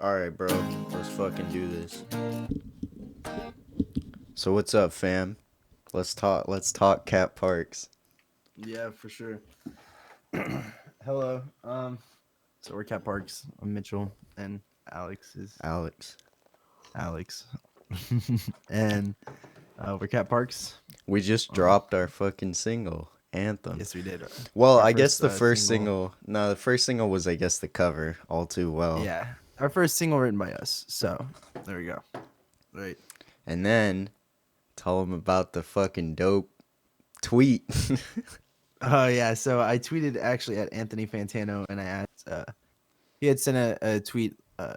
Alright, bro. Let's fucking do this. So what's up, fam? Let's talk Cat Parks. Yeah, for sure. Hello. So we're Cat Parks. I'm Mitchell, and Alex is Alex. Alex, and we're Cat Parks. We just Um, dropped our fucking single, Anthem. yes, we did. Well, Our I guess first the first single. single. No, the first single was, I guess, the cover, All Too Well. Yeah, our first single written by us. So there we go. Right. And then, tell them about the fucking dope tweet. Oh yeah. So I tweeted actually at Anthony Fantano, and I asked. He had sent a tweet,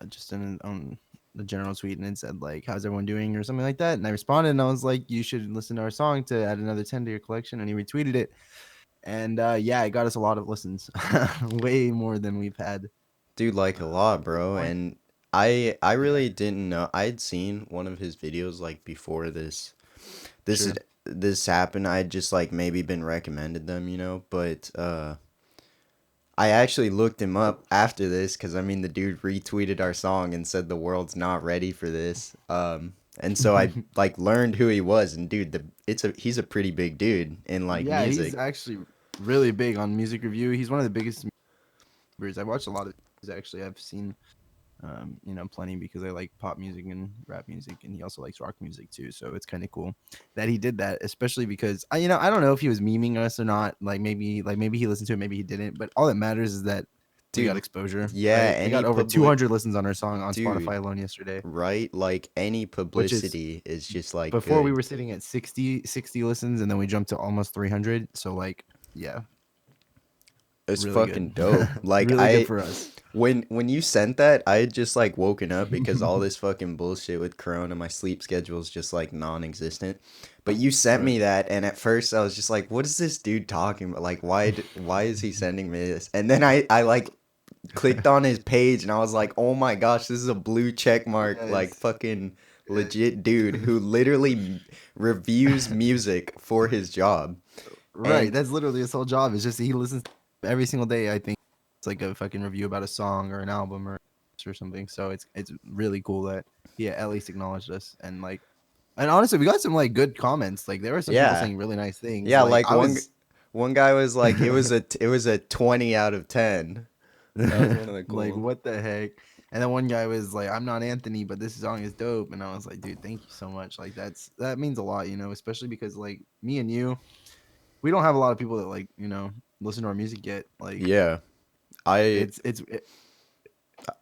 just on the general tweet, and it said like, "How's everyone doing?" or something like that. And I responded, and I was like, "You should listen to our song to add another 10 to your collection." And he retweeted it, and yeah, it got us a lot of listens, way more than we've had Dude, like a lot, up to this bro. point. And I Yeah, really didn't know. I'd seen one of his videos like before this sure. had, this happened. I'd just like maybe been recommended them, but I actually looked him up after this because I mean the dude retweeted our song and said the world's not ready for this. And so I like learned who he was, and dude, he's a pretty big dude in like Yeah, he's music. actually really big on music review. He's one of the biggest viewers. I've watched a lot of his actually. I've seen plenty because I like pop music and rap music, and he also likes rock music too. So it's kind of cool that he did that, especially because I don't know if he was memeing us or not. Like maybe he listened to it, maybe he didn't. But all that matters is that we got Dude, exposure, yeah, right? We any got over public 200 listens on our song on dude, Spotify alone yesterday, right? Like any which is publicity is just like before we good. were sitting at 60 listens, and then we jumped to almost 300. So like, yeah, It's really fucking good, dope. Like really good I for us. when you sent that, I had just like woken up because all this fucking bullshit with Corona, my sleep schedule is just like non-existent. But you sent Right. me that, and at first I was just like, "What is this dude talking about? Like, why is he sending me this?" And then I like clicked on his page, and I was like, "Oh my gosh, this is a blue check mark, like Yes. fucking legit dude who literally reviews music for his job." Right. And That's literally his whole job. It's just he listens every single day. I think it's like a fucking review about a song or an album or something. So it's really cool that he at least acknowledged us, and honestly we got some like good comments. Like there were some people yeah, saying really nice things. yeah, Like like I was one guy was like, it was a 20 out of 10. That was one of the cool like ones. what the heck. And then one guy was like, "I'm not Anthony, but this song is dope." And I was like, "Dude, thank you so much. Like that means a lot, especially because like me and you, we don't have a lot of people that like listen to our music yet. Like Yeah. I it's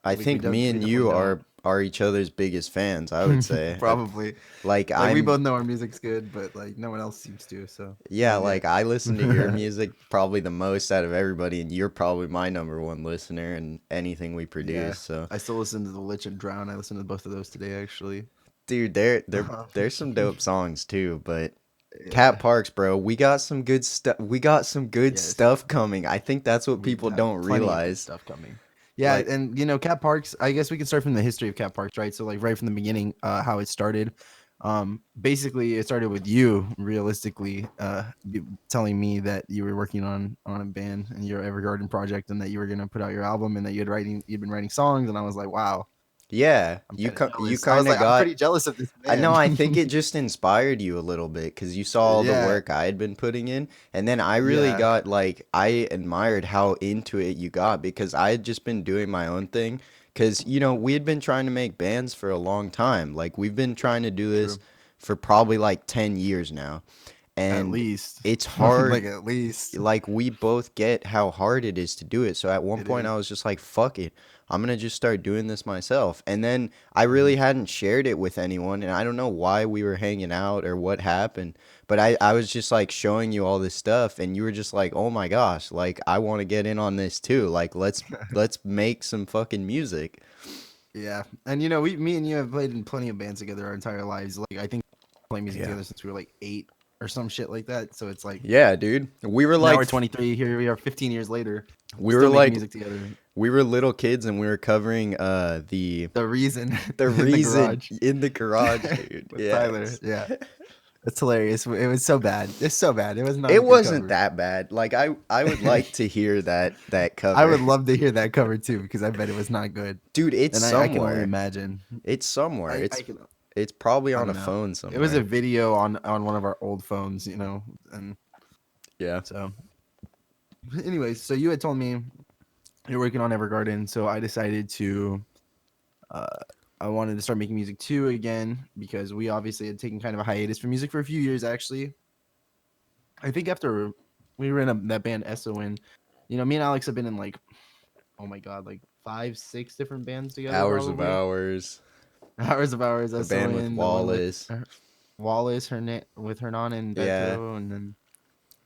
I think me we and definitely you don't. are each other's biggest fans, I would say. Probably. Like Like we I'm both know our music's good, but like no one else seems to. So yeah, yeah. like I listen to your music probably the most out of everybody, and you're probably my number one listener in anything we Yeah. produce. So, I still listen to The Lich and Drown. I listened to both of those today actually. dude, there's some dope songs too, but Cat Yeah. Parks, bro, we got some good stuff. We got some good Yes. stuff coming. I think that's what We people got don't plenty of good realize. stuff coming. Yeah, Like, and Cat Parks, I guess we can start from the history of Cat Parks, right? So like right from the beginning, how it started. Basically it started with you realistically telling me that you were working on a band and your Evergarden project, and that you were going to put out your album, and that you'd been writing songs, and I was like, "Wow, yeah, I'm you kind of you jealous." I was kind of like, "I'm got. pretty jealous of this I know. man." I think it just inspired you a little bit because you saw all the Yeah. work I had been putting in, and then I really Yeah. got like I admired how into it you got because I had just been doing my own thing. Because we had been trying to make bands for a long time. Like we've been trying to do this True. for probably like 10 years now, At and least. it's hard. Like at least. Like we both get how hard it is to do it. So at one It point I is. was just like, fuck it. I'm gonna just start doing this myself. And then I really Mhm. hadn't shared it with anyone, and I don't know why we were hanging out or what happened. But I was just like showing you all this stuff, and you were just like, oh my gosh, like I want to get in on this too. Like let's make some fucking music. Yeah, and me and you have played in plenty of bands together our entire lives. Like I think we played music Yeah. together since we were like 8 or some shit like that. So it's like Yeah, dude. We were now like we're 23. Here we are, 15 years later, we were still making like music together. we were little kids, and we were covering the The reason the in the reason garage in the garage, dude. with Tyler. Yes. Yeah, That's hilarious. It was so bad. It's so bad. It was not a It good wasn't cover. that bad. Like I would like to hear that I cover. would love to hear that cover too because I bet it was not good, Dude, it's and I can only somewhere. imagine. It's somewhere. I can It's probably I on don't a know. phone It was a somewhere. video on one of our old phones, and Yeah. so. Anyways, so you had told me you're working on Evergarden, so I decided to. Uh, I wanted to start making music too again because we obviously had taken kind of a hiatus from music for a few years. Actually, I think after we were in that band SON, me and Alex have been in like, oh my god, like 5, 6 different bands together Hours of probably. hours. Hours of Hours, A band with SON, the one with Wallace. Wallace, with Hernan and Yeah. Beto, and then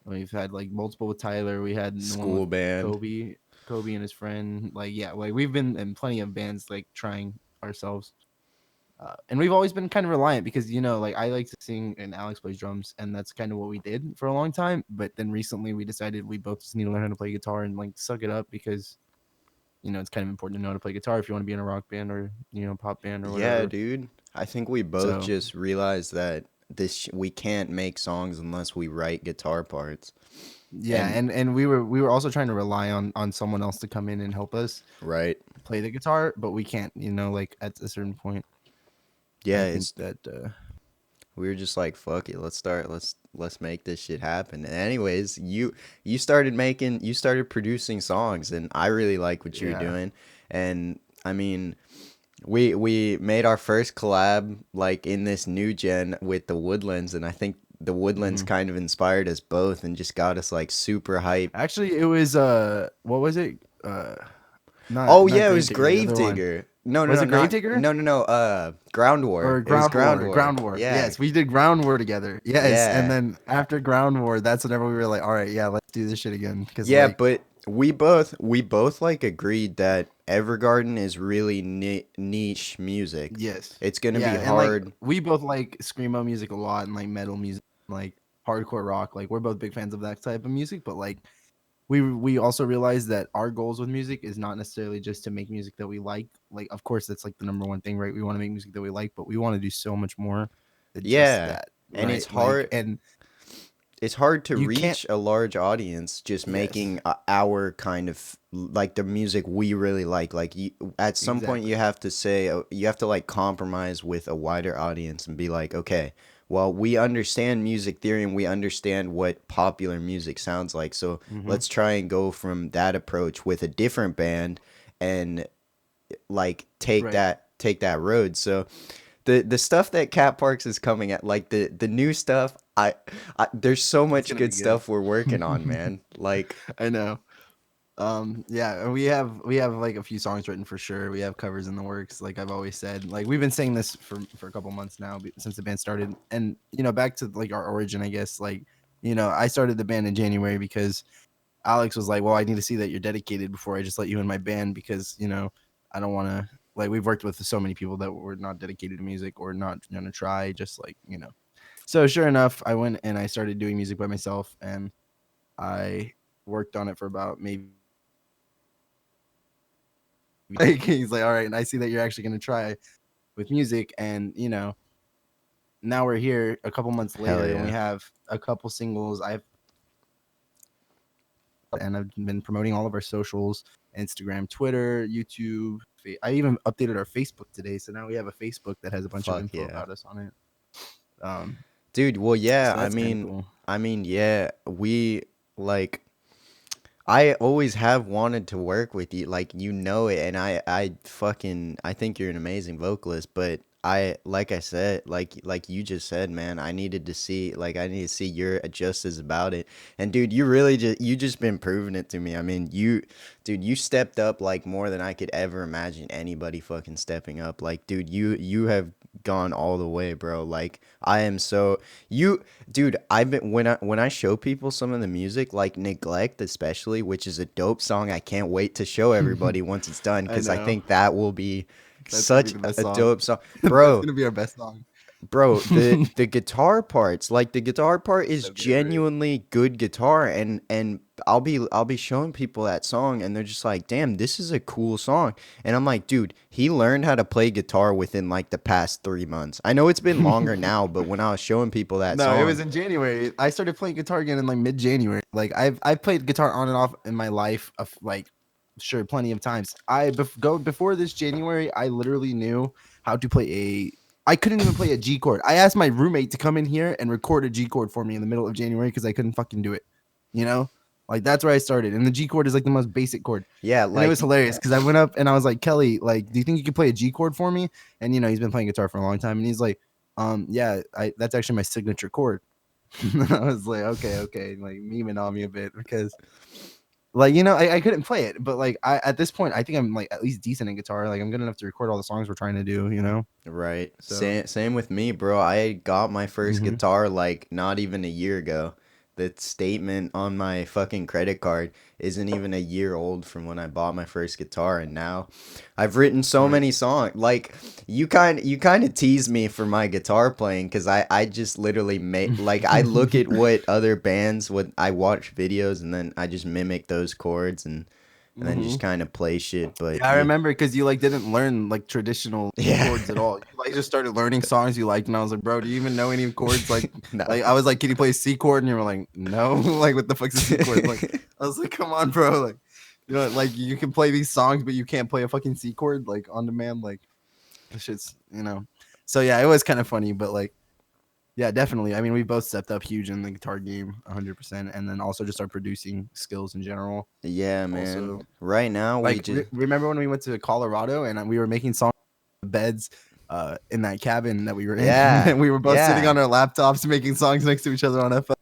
we've had like multiple with Tyler. We had the one with School band. Kobe and his friend. Like yeah, like we've been in plenty of bands like trying ourselves. And we've always been kind of reliant because like I like to sing and Alex plays drums, and that's kind of what we did for a long time. But then recently we decided we both just need to learn how to play guitar and like suck it up because it's kind of important to know how to play guitar if you want to be in a rock band or pop band or Yeah, whatever. dude. I think we both So just realized that we can't make songs unless we write guitar parts. yeah, And and we were also trying to rely on someone else to come in and help us right. play the guitar, but we can't. Like at a certain point, Yeah, I think it's that. we were just like, fuck it, let's make this shit happen. And anyways, you started producing songs, and I really like what you're Yeah. doing. And I mean, we made our first collab like in this new gen with the Woodlands, and I think the Woodlands hmm kind of inspired us both and just got us like super hype. Actually, it was what was it? Oh Not yeah, it was Gravedigger, the other one. Gravedigger. No, no, Was no, it not Gravedigger no, no, no. Ground War. or It was Ground Ground War? War. Ground War. Yeah, Yes, we did Ground War together. Yes, and yeah, then after Ground War, that's whenever we were like, all right, yeah, let's do this shit again. Because yeah. like, But we both like agreed that Evergarden is really niche music. yes, It's gonna yeah, be and like hard. we both like screamo music a lot and like metal music, like hardcore rock. Like we're both big fans of that type of music, but like we also realize that our goals with music is not necessarily just to make music that we like. Like, of course, that's like the number one thing, right? We want to make music that we like, but we want to do so much more than just Yeah, that, and right? Like, and it's hard to you can't reach a large audience just yes, making our kind of like the music we really like. Like at some point you exactly. have to say you have to like compromise with a wider audience and be like, okay, well, we understand music theory and we understand what popular music sounds like. So hmm let's try and go from that approach with a different band and like Right. take that road. So the stuff that Cat Parks is coming at, like the new stuff, there's so It's much gonna be good good. stuff we're working on, man. Like, I know. Yeah, and we have like a few songs written for sure. We have covers in the works. Like I've always said, like we've been saying this for a couple months now since the band started. And back to like our origin, I guess. Like I started the band in January because Alex was like, "Well, I need to see that you're dedicated before I just let you in my band because I don't want to." Like we've worked with so many people that were not dedicated to music or not gonna try, just like. So sure enough, I went and I started doing music by myself, and I worked on it for about maybe. Like he's like, "All right," and I see that you're actually gonna try with music, and now we're here a couple months hell later, and we yeah. have a couple singles. I've been promoting all of our socials, Instagram, Twitter, YouTube. I even updated our Facebook today, so now we have a Facebook that has a bunch of Fuck info yeah. about us on it. Um, Dude, well yeah, so that's kind of cool. yeah, we like I always have wanted to work with you, like you know it, and I think you're an amazing vocalist, but like I said, like you just said, man, I need to see you're just as about it, and dude, you just been proving it to me. I mean, dude, you stepped up like more than I could ever imagine anybody fucking stepping up. Like, dude, you have gone all the way, bro. Like, I am so you Dude, I've been when I show people some of the music, like Neglect especially, which is a dope song. I can't wait to show everybody once it's done I because I know think that will be that's gonna be such the a best song. dope song, That's bro. gonna be our best song. bro, the guitar parts, like the guitar part is So good, right? genuinely good guitar, and I'll be showing people that song and they're just like, "Damn, this is a cool song." And I'm like, "Dude, he learned how to play guitar within like the past 3 months." I know it's been longer now, but when I was showing people that No, it was song, in January. I started playing guitar again in like mid-January. Like I've played guitar on and off in my life of like sure plenty of times. Go before this January, I literally knew how to play a I couldn't even play a G chord. I asked my roommate to come in here and record a G chord for me in the middle of January because I couldn't fucking do it. You know? Like that's where I started. And the G chord is like the most basic chord. yeah, And it was like hilarious because I went up and I was like, Kelly, like, do you think you could play a G chord for me? And he's been playing guitar for a long time. And he's like, yeah, I that's actually my signature chord. I was like, okay, like memeing on me a bit because like I couldn't play it, but like I at this point I think I'm like at least decent in guitar. Like I'm good enough to record all the songs we're trying to do. right. So Same with me, bro. I got my first mhm. guitar like not even a year ago. The statement on my fucking credit card isn't even a year old from when I bought my first guitar, and now I've written so Right. many songs. Like you kind of tease me for my guitar playing because I just literally make like I look at what other bands what I watch videos and then I just mimic those chords and then just Mhm. kind of play shit. But Yeah, I yeah, remember because you like didn't learn like traditional yeah, chords at all. You like just started learning songs you liked, and I was like, bro, do you even know any chords? no. Like I was like, can you play a C chord? And you were like, no. Like what the fuck's a C chord? Like I was like, come on, bro. Like like you can play these songs, but you can't play a fucking C chord like on demand. Like this shit's. So yeah, it was kind of funny, but like yeah, definitely. I mean, we both stepped up huge in the guitar game, 100%, and then also just our producing skills in general. Yeah, man. Also, Right now we like just remember when we went to Colorado and we were making songs beds in that cabin that we were in, yeah, and we were both sitting yeah. on our laptops making songs next to each other on FL.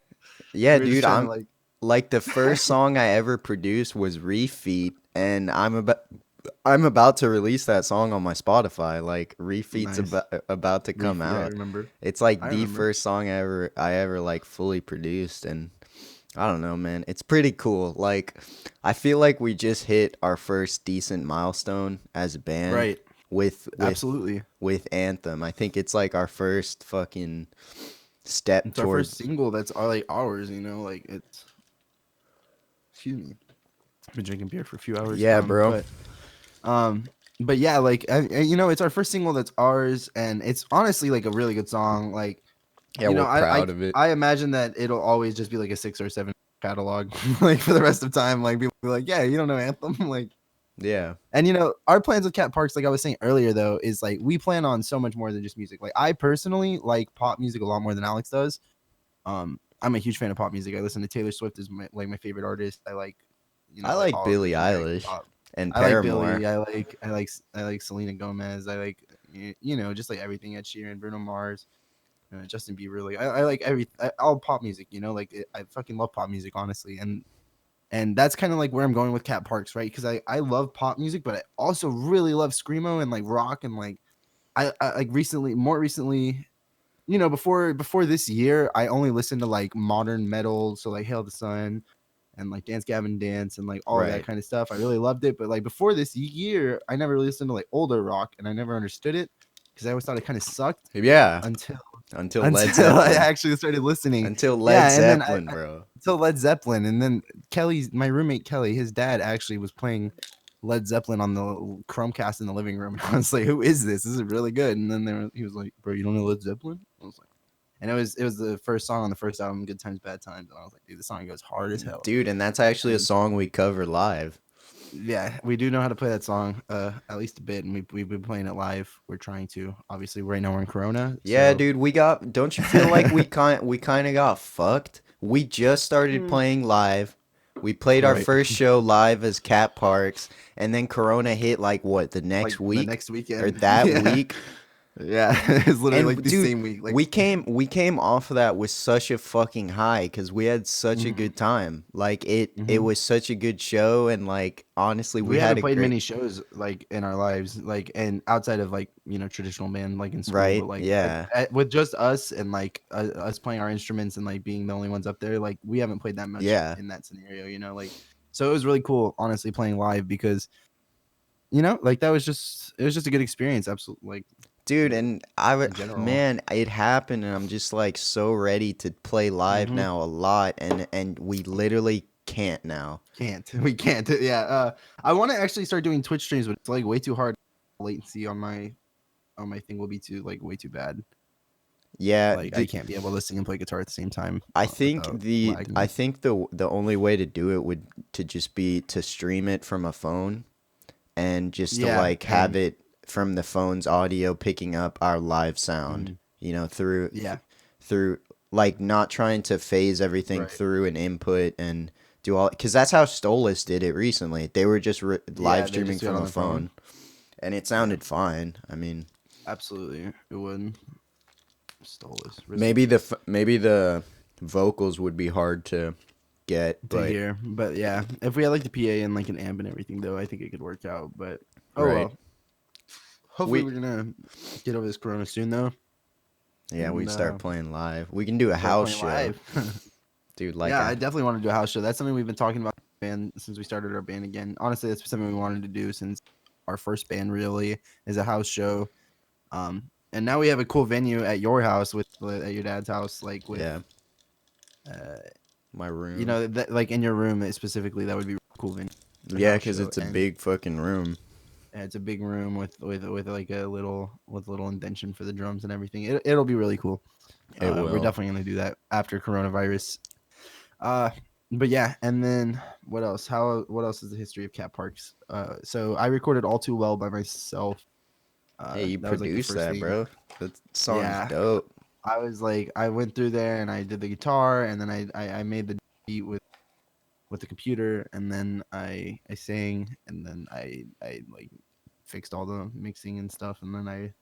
Yeah, We were just dude, trying to I'm like like the first song I ever produced was Refeat and I'm about to release that song on my Spotify. Like Refeat's nice. about to come Yeah, I out. remember. It's like I the remember. first song I ever like fully produced and I don't know, man. It's pretty cool. Like I feel like we just hit our first decent milestone as a band Right. with with Absolutely. with Anthem. I think it's like our first fucking step It's our first towards. single that's like ours. Like it's excuse me. I've been drinking beer for a few hours. Yeah, bro. Um, but yeah, like it's our first single that's ours, and it's honestly like a really good song. Like, Yeah, we're I proud of it. I imagine that it'll always just be like a 6 or 7 catalog, like for the rest of time. Like people be like, yeah, you don't know Anthem, like. Yeah. And our plans with Cat Parks, like I was saying earlier, though, is like we plan on so much more than just music. Like I personally like pop music a lot more than Alex does. I'm a huge fan of pop music. I listen to Taylor Swift is my favorite artist. I like, I like like all of the Billie generic Eilish pop. and I like Paramore. Billie. I like Selena Gomez. I like just like everything. Ed Sheeran, Bruno Mars, Justin Bieber. Like I like all pop music. Like I fucking love pop music honestly, and that's kind of like where I'm going with Cat Parks, right? Because I love pop music, but I also really love screamo and like rock and like I like more recently, before this year, I only listened to like modern metal, so like Hail the Sun and like Dance Gavin Dance and like all of that Right. kind of stuff. I really loved it, but like before this year, I never really listened to like older rock, and I never understood it because I always thought it kind of sucked Yeah. until Until Led until I Zeppelin. actually started listening. Until Led Yeah, and then Zeppelin, bro. until Led Zeppelin, and then my roommate Kelly, his dad actually was playing Led Zeppelin on the Chromecast in the living room, and I was like, "Who is this? This is really good." And then he was like, "Bro, you don't know Led Zeppelin?" I was like, and it was the first song on the first album, Good Times Bad Times, and I was like, "Dude, this song goes hard as hell." Dude, and that's actually a And song we cover live. yeah, we do know how to play that song, at least a bit, and we've been playing it live. We're trying to. Obviously, right now we're in Corona, Yeah, so dude, we got don't you feel like we kind of got fucked? We just started Mm. playing live. We played our right, first show live as Cat Parks, and then Corona hit like what, the like next the week next or weekend. that Yeah, week? yeah, it's literally like And the dude, same week. Like, we came off of that with such a fucking high because we had such a mhm, good time. Like it mhm. was such a good show, and like honestly, we We had haven't a played great many shows like in our lives, like and outside of like traditional band like in school, right. but like Yeah, with just us and like us playing our instruments and like being the only ones up there, like we haven't played that much yeah. in that scenario, like so it was really cool, honestly, playing live because like that was just it was just a good experience, absolutely, like Dude, and I would, in general. man, it happened, and I'm just like so ready to play live Mm-hmm. now a lot, and we literally can't now. Can't. We can't. Yeah. I want to actually start doing Twitch streams, but it's like way too hard. Latency on my thing will be too like way too bad. Yeah, Like I can't be able to sing and play guitar at the same time without I lagging. think the only way to do it would to just be to stream it from a phone and just to Yeah, like have and it from the phone's audio picking up our live sound, mm, you know, through yeah, through like not trying to phase everything right. through an input and do all because that's how Stolas did it recently. They were just live Yeah, they streaming just do it from on a their phone. phone, and it Yeah, sounded fine. I mean, absolutely. It would. Stole this. maybe the vocals would be hard to get, To but hear. But yeah, if we had like the PA and like an amp and everything, though, I think it could work out. But oh right. well. Hopefully, We we're gonna get over this corona soon, though, Yeah, we and start playing live. We can do a start house playing show, live. dude. Like Yeah, I a definitely want to do a house show. That's something we've been talking about band since we started our band again. Honestly, that's something we wanted to do since our first band. Really, is a house show. And now we have a cool venue at your house at your dad's house, like with yeah, uh, my room. that like in your room specifically. That would be a cool venue for a Yeah, house because show, it's a and big fucking room. it's a big room with like a little indention for the drums and everything. It'll be really cool. It We're will. definitely gonna do that after coronavirus. Uh, but yeah, and then what else? What else is the history of cat parks? So I recorded All Too Well by myself. Hey, you That was like the produced first that, thing. bro. That song's Yeah, dope. I was like, I went through there and I did the guitar, and then I made the beat with the computer, and then I sang, and then I like fixed all the mixing and stuff, and then I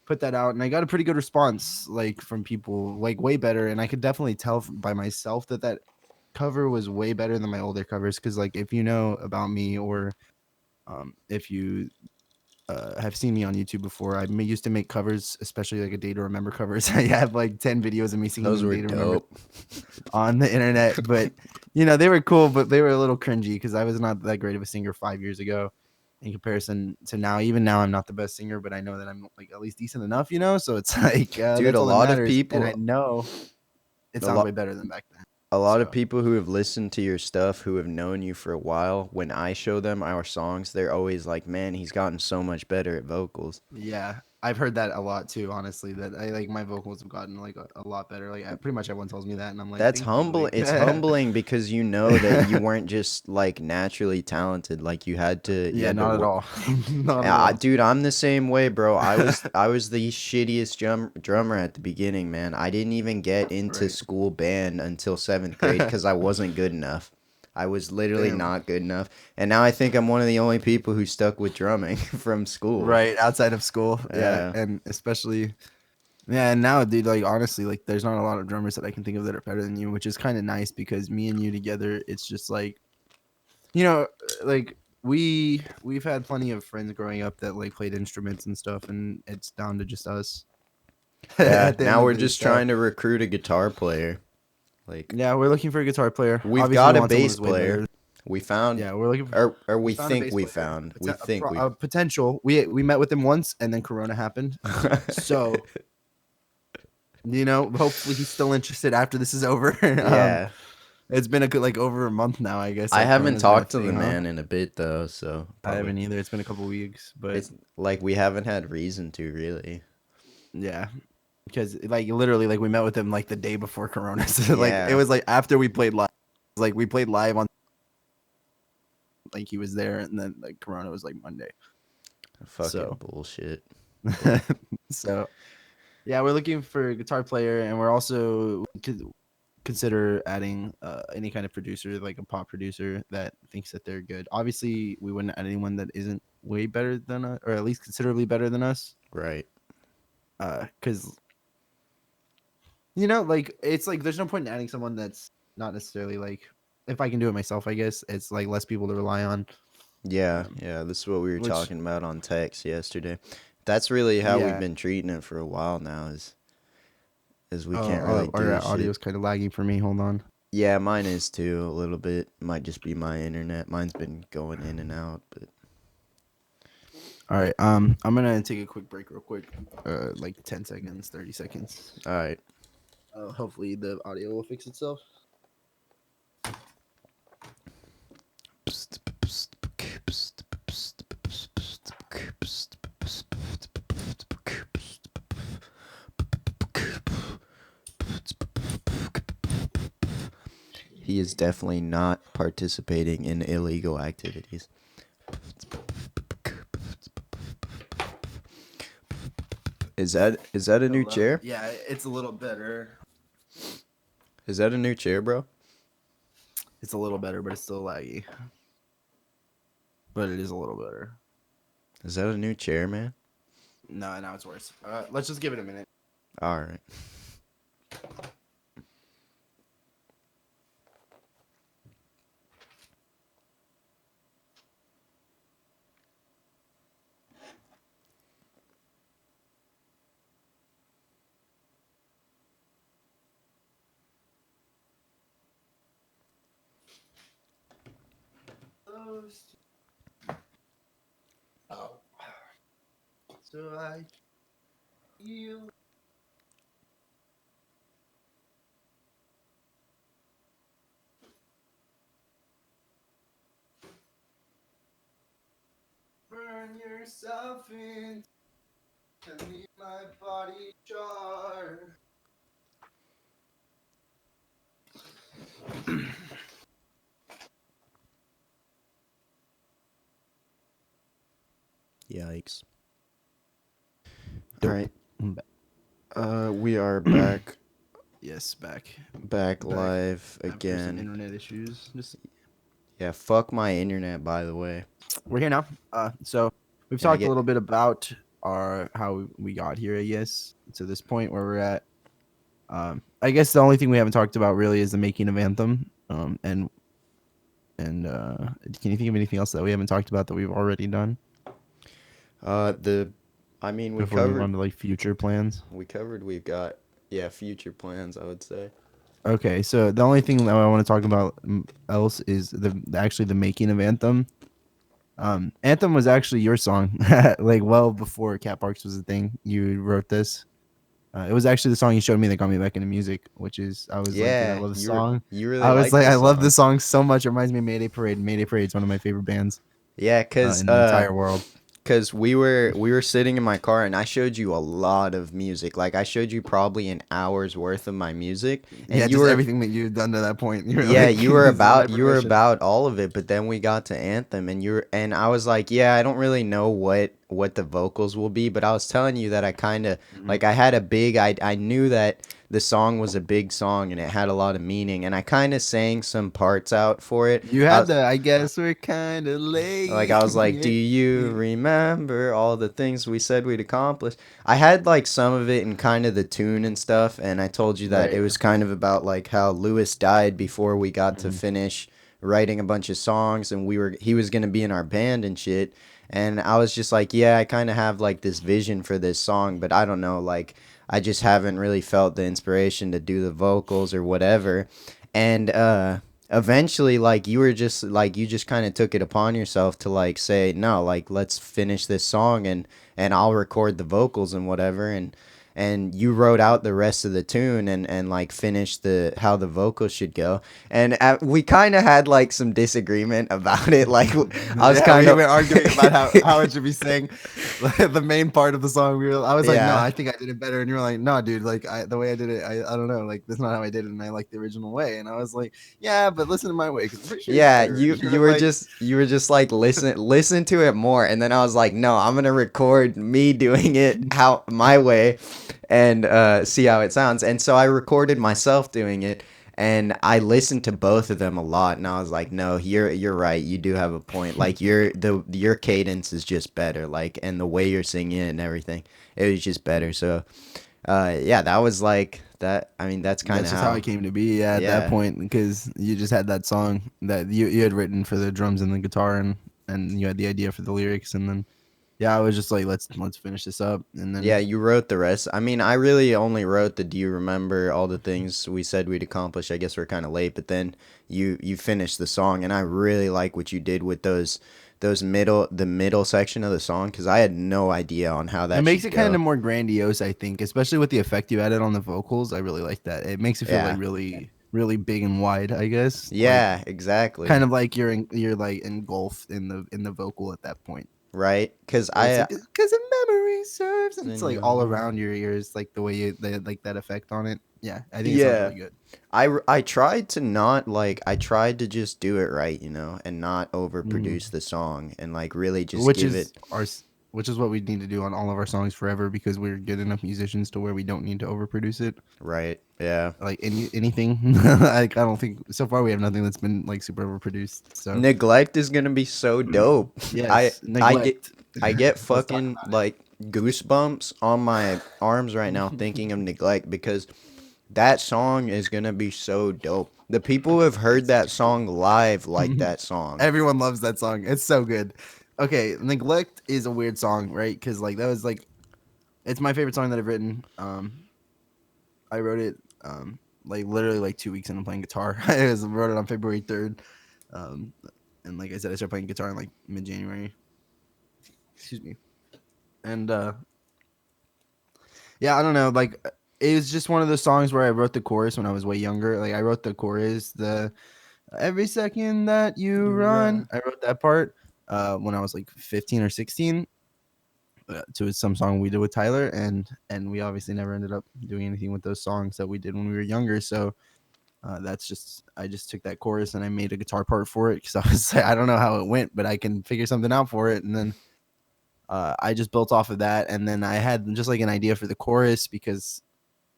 put that out, and I got a pretty good response, like from people, like way better, and I could definitely tell by myself that cover was way better than my older covers, because like if you know about me, or if you have seen me on YouTube before, used to make covers, especially like a Day to Remember covers. I have like 10 videos of me singing Those the were Day to Remember dope. on the internet, but they were cool, but they were a little cringy because I was not that great of a singer 5 years ago in comparison to now. Even now, I'm not the best singer, but I know that I'm like at least decent enough, so it's like Dude, that's all that matters. And I know it a sounds way lot, better than back then. a lot of So people who have listened to your stuff, who have known you for a while, when I show them our songs, they're always like, "Man, he's gotten so much better at vocals." yeah, I've heard that a lot too. Honestly, that I like my vocals have gotten like a lot better. Like pretty much everyone tells me that, and I'm like, That's thank you. humble. Like, It's humbling because you know that you weren't just like naturally talented. Like you yeah, had to not at work. all, not at all. Dude, I'm the same way, bro. I was the shittiest drummer at the beginning, man. I didn't even get into Right. school band until seventh grade because I wasn't good enough. I was literally Damn. not good enough, and now I think I'm one of the only people who stuck with drumming from school. Right, outside of school. Yeah, Yeah, and especially yeah, and now, dude, like honestly, like there's not a lot of drummers that I can think of that are better than you, which is kind of nice because me and you together, it's just like you know, like we've had plenty of friends growing up that like played instruments and stuff, and it's down to just us yeah. at the end Now of we're it. just So trying to recruit a guitar player. Like yeah, we're looking for a guitar player. we've Obviously, we got a want someone bass who's way player. better. We found, Yeah, we're looking. or We we found a think bass we player. found. It's We think we. a potential. We met with him once, and then Corona happened. So hopefully he's still interested after this is over. Yeah. It's been a good like over a month now, I guess. I That haven't Corona's been a talked to the thing, huh? man in a bit though, so I probably haven't either. It's been a couple weeks, but it's like we haven't had reason to really. yeah, because like literally, like we met with him like the day before Corona. So like it Yeah, was like after we played live. Like we played live on like he was there, and then like Corona was like Monday. fucking So bullshit. But so yeah, we're looking for a guitar player, and we're also consider adding any kind of producer, like a pop producer that thinks that they're good. Obviously, we wouldn't add anyone that isn't way better than us, or at least considerably better than us. right. Because like it's like there's no point in adding someone that's not necessarily like if I can do it myself, I guess it's like less people to rely on. Yeah, yeah, this is what we were Which talking about on text yesterday. That's really how we've yeah. been treating it for a while now is we Oh, can't really our do shit. audio's kind of lagging for me. Hold on. Yeah, mine is too a little bit. Might just be my internet. Mine's been going in and out, but All right. I'm gonna take a quick break, real quick. Like 10 seconds, 30 seconds. All right. Hopefully the audio will fix itself. He is definitely not participating in illegal activities. Is that a new chair? Yeah, it's a little better. Is that a new chair, bro? It's a little better, but it's still laggy. But it is a little better. Is that a new chair, man? No, now it's worse. Let's just give it a minute. All right. Oh. So I feel. Burn yourself in and leave my body charred. Yikes. Dope. All right. I'm back. We are back Yes, back. live After some again. internet issues. Just Yeah, fuck my internet, by the way. we're here now. So we've Can I talked a get little bit about our how we got here, I guess, to this point where we're at. I guess the only thing we haven't talked about really is the making of Anthem. And can you think of anything else that we haven't talked about that we've already done the I mean before we move on to like future plans? we've got future plans, I would say. Okay, so the only thing that I want to talk about else is the making of Anthem. Anthem was actually your song, like well before Cat Parks was a thing. You wrote this. It was actually the song you showed me that got me back into music, which is I was like, dude, I Yeah, love the song. you really I was like like, I this love this song. song so much. It reminds me of Mayday Parade. Mayday Parade is one of my favorite bands Yeah, cuz in the entire world. Cause we were sitting in my car and I showed you a lot of music. Like I showed you probably an hour's worth of my music, Yeah, and you just were everything that you've done to that point. You were yeah like, this is my you were progression. about all of it. But then we got to Anthem, and I was like, yeah, I don't really know what the vocals will be, but I was telling you that I kind of Mhm. like I had a big I knew that the song was a big song and it had a lot of meaning, and I kind of sang some parts out for it. You I had was, the, I guess we're kind of Like late. I was like, "Do Yeah, you yeah. remember all the things we said we'd accomplish?" I had like some of it in kind of the tune and stuff, and I told you that it Right. was kind of about like how Lewis died before we got to Mhm. finish writing a bunch of songs, and he was gonna be in our band and shit. And I was just like, "Yeah, I kind of have like this vision for this song, but I don't know, like I just haven't really felt the inspiration to do the vocals or whatever." And eventually like you just kind of took it upon yourself to like say no, like let's finish this song, and I'll record the vocals and whatever, and you wrote out the rest of the tune, and like finished the how the vocals should go. And we kind of had like some disagreement about it, like I was Yeah, kind we of were arguing about how it should be sang. The main part of the song, I was like, no, yeah. I think I did it better, and you were like, no, dude, like the way I did it, I don't know, like that's not how I did it, and I like the original way. And I was like, yeah, but listen to my way because I'm pretty sure it's Yeah, better. And you you were were like, just like listen to it more, and then I was like, no, I'm gonna record me doing it how my way, and see how it sounds. And so I recorded myself doing it, and I listened to both of them a lot, and I was like, no, you're right, you do have a point. Like your cadence is just better, like, and the way you're singing it and everything, it was just better. So yeah, that was like that. I mean, that's kind that's of just how how it came to be. Yeah, at that yeah. point, because you just had that song that you had written for the drums and the guitar, and you had the idea for the lyrics, and then yeah, I was just like, let's finish this up, and Yeah, then you wrote the rest. I mean, I really only wrote the "Do you remember all the things we said we'd accomplish?" I guess we're kind of late, but then you finished the song, and I really like what you did with those middle section of the song because I had no idea on how it that makes should it kind go. of more grandiose, I think, especially with the effect you added on the vocals. I really like that. It makes it feel like Yeah, really big and wide. I guess like yeah, exactly. kind of like you're like engulfed in the vocal at that point. Right? Because Where it's I like because a memory serves, and it's in like your all heart. around your ears, like the way like that effect on it. Yeah, I think it sounds Yeah, really good. I tried to not I tried to just do it right, and not Mm. overproduce the song and like really just Which give is it our which is what we need to do on all of our songs forever because we're good enough musicians to where we don't need to overproduce it. right. Yeah. Like anything, like I don't think so far we have nothing that's been like super overproduced. So Neglect is gonna be so dope. I yes, I get neglect. I get Let's talk fucking about like goosebumps on my arms right now it. thinking of Neglect because that song is gonna be so dope. The people who have heard It's that song live like that song. everyone loves that song. It's so good. Okay, neglect is a weird song, right? Because like that was like it's my favorite song that I've written. I wrote it like literally like 2 weeks into playing guitar. Wrote it on February 3rd. Um, and like I said, I started playing guitar in like mid January. Excuse me. And yeah, I don't know. Like it was just one of those songs where I wrote the chorus when I was way younger. Like I wrote the chorus, the every second that you You run. run. I wrote that part when I was like 15 or 16 to some song we did with Tyler, and we obviously never ended up doing anything with those songs that we did when we were younger. So that's just I just took that chorus and I made a guitar part for it because I was like, I don't know how it went, but I can figure something out for it. And then I just built off of that, and then I had just like an idea for the chorus because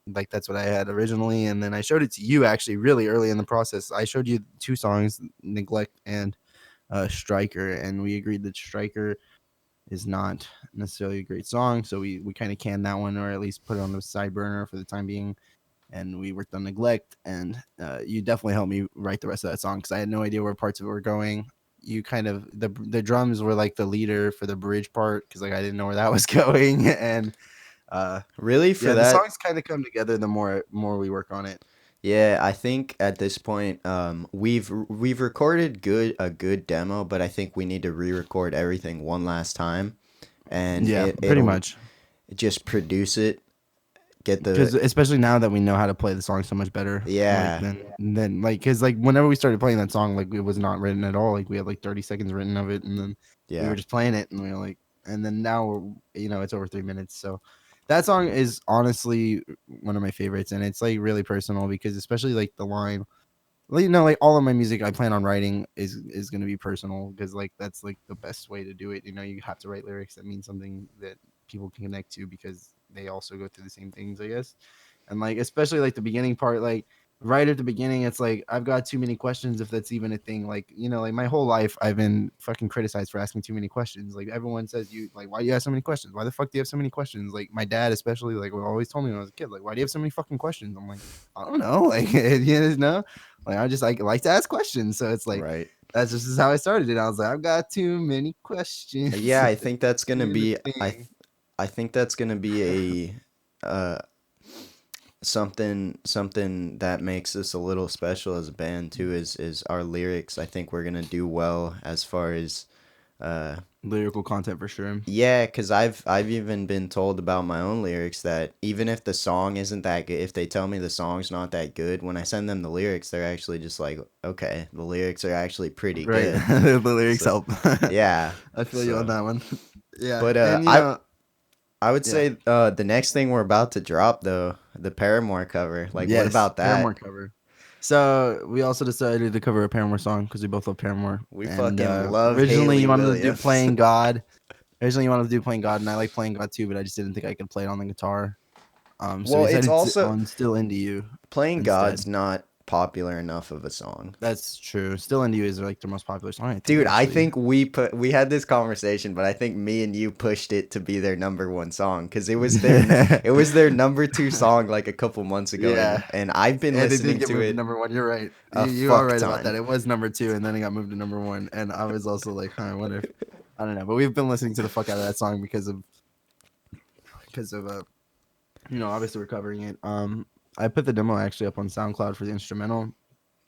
like that's what I had originally, and then I showed it to you actually really early in the process. I showed you two songs, Neglect and Striker, and we agreed that Striker is not necessarily a great song, so we kind of canned that one or at least put it on the side burner for the time being. And we worked on Neglect, and you definitely helped me write the rest of that song because I had no idea where parts of it were going. You kind of the drums were like the leader for the bridge part because like I didn't know where that was going, and Really for yeah, the that? songs kind of come together the more we work on it. Yeah, I think at this point, we've recorded a good demo, but I think we need to re-record everything one last time, and Yeah, pretty it'll much. just produce it, get the Because especially now that we know how to play the song so much better, like yeah, then like because like whenever we started playing that song, like it was not written at all. Like we had like 30 seconds written of it, and then we were yeah. just playing it, and we were like, and then now it's over 3 minutes. So that song is honestly one of my favorites, and it's like really personal because especially like the line well, like all of my music I plan on writing is going to be personal because like that's like the best way to do it. You have to write lyrics that mean something that people can connect to because they also go through the same things, I guess. And like especially like the beginning part, like right at the beginning, it's like I've got too many questions if that's even a thing. Like like my whole life I've been fucking criticized for asking too many questions. Like everyone says you like why do you have so many questions? Why the fuck do you have so many questions? Like my dad especially like always told me when I was a kid like why do you have so many fucking questions? I'm like I don't know, like like I just like to ask questions, so it's like Right. that's just how I started it. I was like, I've got too many questions. Yeah, I think that's gonna Here's the be thing. I think that's gonna be a something that makes us a little special as a band too is our lyrics. I think we're gonna do well as far as uh Lyrical content for sure. yeah, because I've even been told about my own lyrics that even if the song isn't that good, if they tell me the song's not that good, when I send them the lyrics, they're actually just like, okay, the lyrics are actually pretty Right, good. the lyrics So help. yeah, I feel you on so that one. Yeah, but and I would yeah, say the next thing we're about to drop though, the Paramore cover. Like, what yes, about Paramore that? cover. So we also decided to cover a Paramore song because we both love Paramore. We And fucking love originally you Haley wanted to do Williams. Playing God. Originally you wanted to do Playing God, and I like Playing God too, but I just didn't think I could play it on the guitar. So we Well, it's decided also on Still Into You Playing instead. God's not popular enough of a song. That's true. Still Into You is like their most popular song, I think, Dude, I actually. think we had this conversation, but I think me and you pushed it to be their number one song because it was their number two song like a couple months ago, Yeah. and I've been And it did listening get to moved to it number one. You're right. a You are fuck right about that. ton. It was number two, and then it got moved to number one. And I was also like, huh, I wonder if I don't know, but we've been listening to the fuck out of that song because of obviously we're covering it. I put the demo actually up on SoundCloud for the instrumental,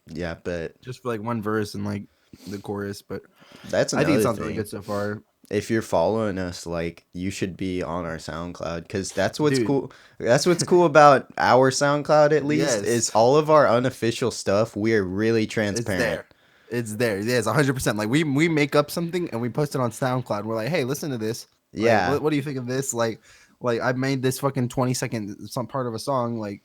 Yeah, but just for like one verse and like the chorus, but that's I think it another sounds really thing. good so far. If you're following us, like you should be on our SoundCloud because that's what's Dude, cool. That's what's cool about our SoundCloud at least is yes, all of our unofficial stuff. We are really it's transparent. there. It's there. Yes, 100%. Like we make up something and we post it on SoundCloud. We're like, hey, listen to this. Like, Yeah, what do you think of this? Like I made this fucking 20-second some part of a song. Like,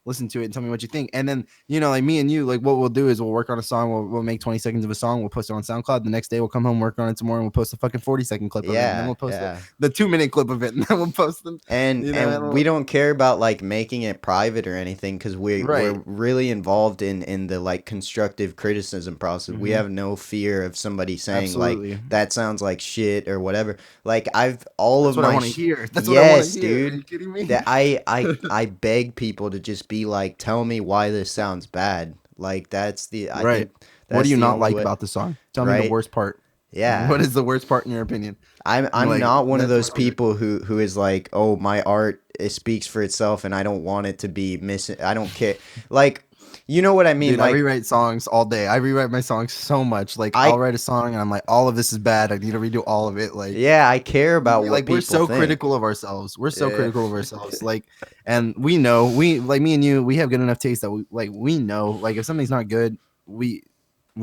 listen to it and tell me what you think. And then, like me and you, like what we'll do is we'll work on a song. We'll make 20 seconds of a song. We'll post it on SoundCloud. The next day we'll come home, work on it some more, and we'll post a fucking 40-second clip of it. And then yeah, we'll post yeah. the 2-minute clip of it. And then we'll post them, And we don't care about like making it private or anything because we're right. really involved in the like constructive criticism process. We Mm-hmm. have no fear of somebody saying like Absolutely. that sounds like shit or whatever. Like I've all That's of what I my want to hear. That's what I want to yes, hear. Are you dude. kidding me? That I beg people to just be like, tell me why this sounds bad. Like I Right. think What do that's you the not only like way, about the song? Tell me the right? worst part. Yeah. What is the worst part in your opinion? I'm Like, not one of that's those what I'm. people who is like, oh, my art it speaks for itself, and I don't want it to be missing. I don't care. Like, you know what I mean? Dude, I Like, rewrite songs all day. I rewrite my songs so much. Like, I'll I write a song and I'm like, all of this is bad. I need to redo all of it. Like, yeah, I care about what like we're people so think. critical of ourselves. We're so Yeah, critical of ourselves. Like, and we know we like me and you. We have good enough taste that we know like if something's not good, we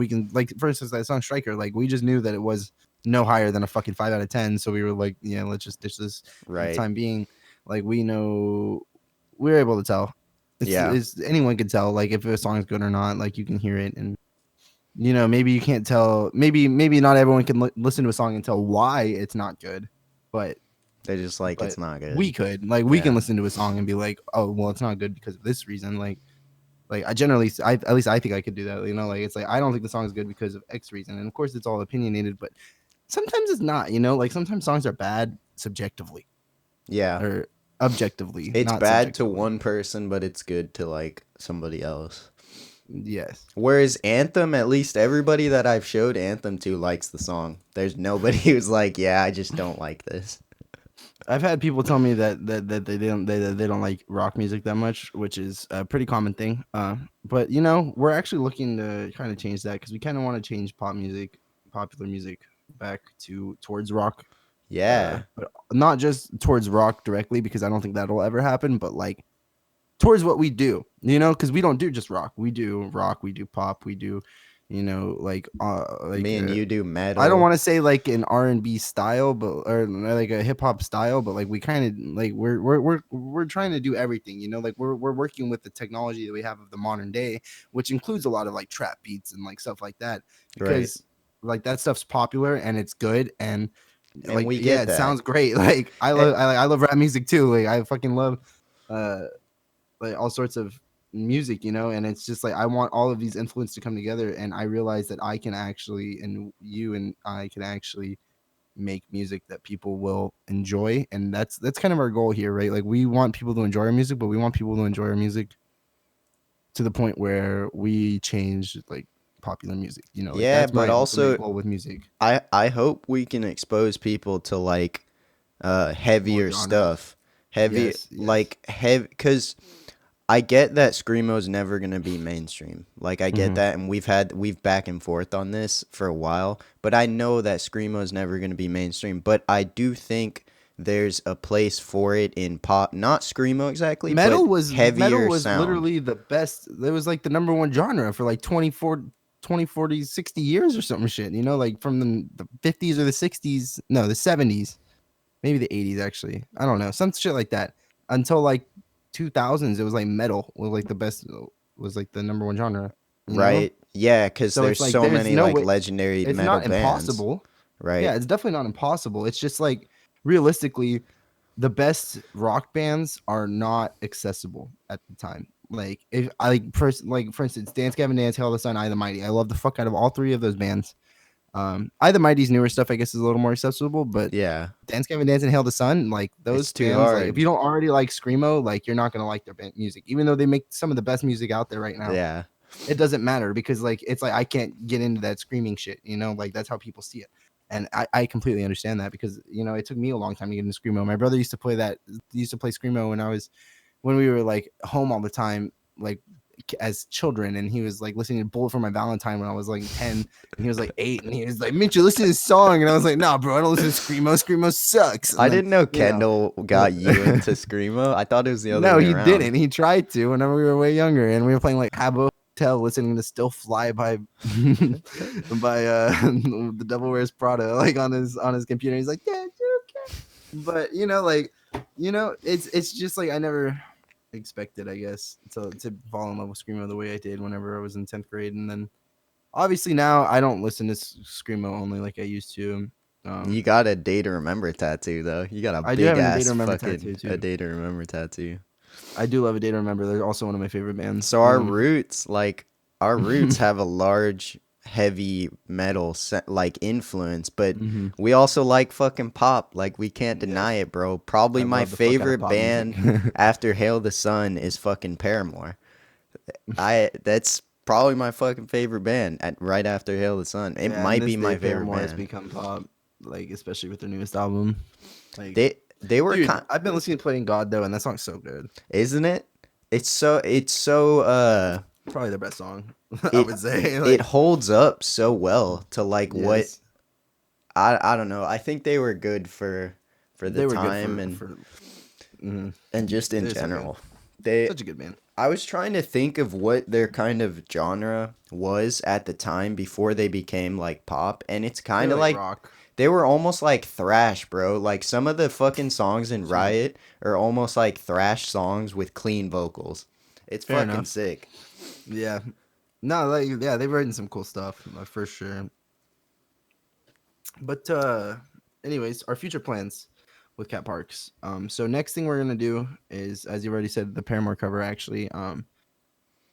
can like for instance that song Striker. Like, we just knew that it was no higher than a fucking 5 out of 10. So we were like, yeah, let's just ditch this for the right. time being. Like, we know we're able to tell. Yeah, It's anyone can tell like if a song's good or not. Like, you can hear it and maybe you can't tell. Maybe not everyone can listen to a song and tell why it's not good, but they just like but it's not we good. could like we can Yeah, listen to a song and be like, oh well, it's not good because of this reason. Like I generally, at least I think I could do that. Like it's like I don't think the song is good because of X reason, and of course it's all opinionated, but sometimes it's not. Like sometimes songs are bad subjectively yeah. or objectively, It's not bad to subjectively. one person, but it's good to like somebody else. Yes. Whereas Anthem, at least everybody that I've showed Anthem to likes the song. There's nobody who's like, yeah, I just don't like this. I've had people tell me that they don't like rock music that much, which is a pretty common thing. But we're actually looking to kind of change that because we kind of want to change popular music, back towards rock. Yeah, But not just towards rock directly because I don't think that'll ever happen. But like towards what we do, because we don't do just rock. We do rock, we do pop, we do, me and you do I don't metal. want to say like an R&B style, but or like a hip hop style, but like we kind of like we're trying to do everything, like we're working with the technology that we have of the modern day, which includes a lot of like trap beats and like stuff like that, Right. because like that stuff's popular and it's good and And like we yeah, get it that. sounds great. Like Eh, I love rap music too. Like I fucking love uh like all sorts of music, and it's just like I want all of these influences to come together, and I realize that I can actually, and you and I can actually make music that people will enjoy, and that's kind of our goal here, right? Like we want people to enjoy our music, but we want people to enjoy our music to the point where we change like popular music, like yeah, that's but my ultimate also goal with music. I hope we can expose people to like More heavier genres. stuff. Heavy Yes. like heavy cuz I get that screamo's never going to be mainstream. Like I get Hmm. that and we've back and forth on this for a while, but I know that screamo's never going to be mainstream, but I do think there's a place for it in pop, not screamo exactly, but Metal heavier was sound. literally the best. It was like the number one genre for like 20, 40, 60 years or something shit, like from the 50s or the 60s, no, the 70s, maybe the 80s actually. I don't know, some shit like that. Until like 2000s it was like metal was like the best, was like the number one genre. Right. Yeah, cuz So there's it's like so there's many no like way, legendary it's metal not bands. impossible. Right. Yeah, it's definitely not impossible. It's just like realistically the best rock bands are not accessible at the time. Like if I for instance, Dance Gavin Dance, Hell of the Sun, I the Mighty. I love the fuck out of all three of those bands. I the Mighty's newer stuff I guess is a little more accessible, but Yeah. Dance Gavin Dance and Hell of the Sun, like those It's too bands, like if hard. you don't already like screamo, like you're not gonna like their band music, even though they make some of the best music out there right now. Yeah. It doesn't matter because like it's like I can't get into that screaming shit, like that's how people see it. And I completely understand that because it took me a long time to get into screamo. My brother used to play screamo when we were like home all the time, like as children, and he was like listening to Bullet for My Valentine when I was like 10, and he was like 8, and he was like, Mitchell, listen to this song, and I was like, nah, bro, I don't listen to screamo. Screamo sucks. I And then didn't know you know Kendall got you into screamo. I thought it was the other no, way he around. didn't. He tried to whenever we were way younger, and we were playing like Habbo Hotel, listening to Still Fly by by the Devil Wears Prada, like on his computer. He's like, Dad, you okay? But it's just like I never expected, I guess, to fall in love with screamo the way I did whenever I was in 10th grade, and then obviously now I don't listen to screamo only like I used to. You got a day to remember tattoo though. You got a I do big have a Day to ass Remember fucking tattoo a too. day to remember tattoo. I do love A Day to Remember. They're also one of my favorite bands. So our roots have a large heavy metal like influence, but Mhm. we also like fucking pop. Like we can't deny Yes. it, bro. Probably I my love the fuck out of favorite pop music. band after Hail the Sun is fucking Paramore. That's probably my fucking favorite band right after Hail the Sun. It Yeah, and might this be day my favorite Paramore has band. become pop, like especially with their newest album. Like, They were dude, kind, I've been listening to Playing God though, and that song's so good. isn't it? It's so Probably their best song, I it would say. it Like, holds up so well to like what yes, I don't know. I think they were good for the they were good time for. Mhm. and just in They're so good, general. They such a good band. I was trying to think of what their kind of genre was at the time before they became like pop, and it's They're kind of like like rock. they were almost like thrash, bro. Like some of the fucking songs in Sweet. Riot are almost like thrash songs with clean vocals. It's Fair fucking enough. sick. Yeah. No, like yeah, they've written some cool stuff for sure. But anyways, our future plans with Cat Parks. So next thing we're gonna do is, as you already said, the Paramore cover. Actually,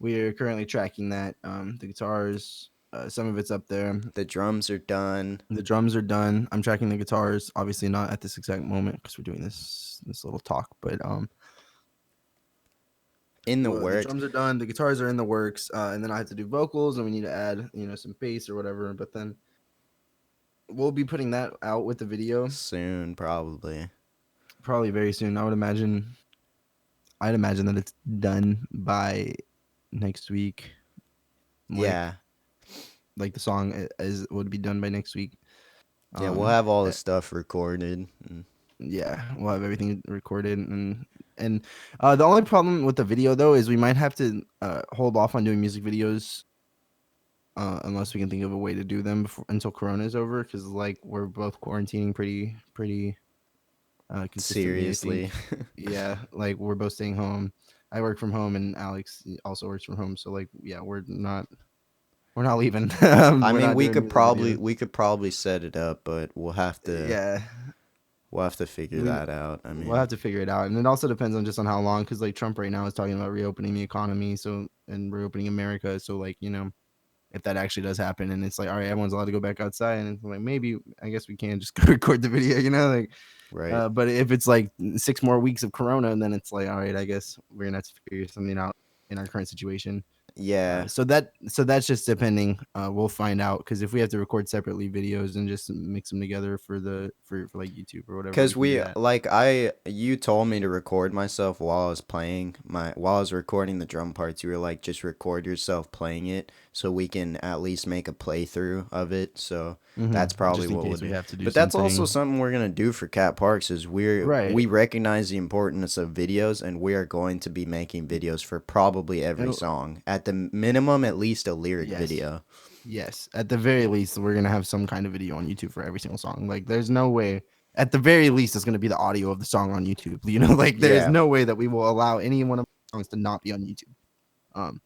we are currently tracking that. The guitars, some of it's up there. The drums are done. The drums are done. I'm tracking the guitars. Obviously, not at this exact moment because we're doing this little talk. But In the well, the works. drums are done. The guitars are in the works, and then I have to do vocals, and we need to add some bass or whatever. But then we'll be putting that out with the video Soon, probably. probably very soon. I'd imagine that it's done by next week. Yeah. Like the song would be done by next week. Yeah, we'll have all the uh, stuff recorded. yeah, we'll have everything recorded, and the only problem with the video though is we might have to hold off on doing music videos unless we can think of a way to do them until Corona is over, because like we're both quarantining pretty consistently, I Seriously. think. Yeah, like we're both staying home. I work from home, and Alex also works from home. So like, yeah, we're not leaving. I We're mean, not doing music videos. we could probably set it up, but Yeah, we'll have to figure we that out. I we'll mean, have to figure it out, and it also depends on just on how long. Because like Trump right now is talking about reopening the economy, so and reopening America. So like if that actually does happen, and it's like all right, everyone's allowed to go back outside, and it's like maybe I guess we can just record the video, like. right. But if it's like 6 more weeks of Corona, and then it's like, all right, I guess we're gonna have to figure something out in our current situation. Yeah. So that's just depending. We'll find out, because if we have to record separately videos and just mix them together for like YouTube or whatever, we Cause can do we that. like you told me to record myself while I was while I was recording the drum parts. You were like, just record yourself playing it so we can at least make a playthrough of it. So that's probably Just in what we'll case we do. have to do But that's something. also something we're gonna do for Cat Parks is we Right. recognize the importance of videos, and we are going to be making videos for probably every It'll- song. At the minimum, at least a lyric Yes. video. Yes, at the very least, we're gonna have some kind of video on YouTube for every single song. Like, there's no way. At the very least, it's gonna be the audio of the song on YouTube. Like there is Yeah. no way that we will allow any one of the songs to not be on YouTube. Um,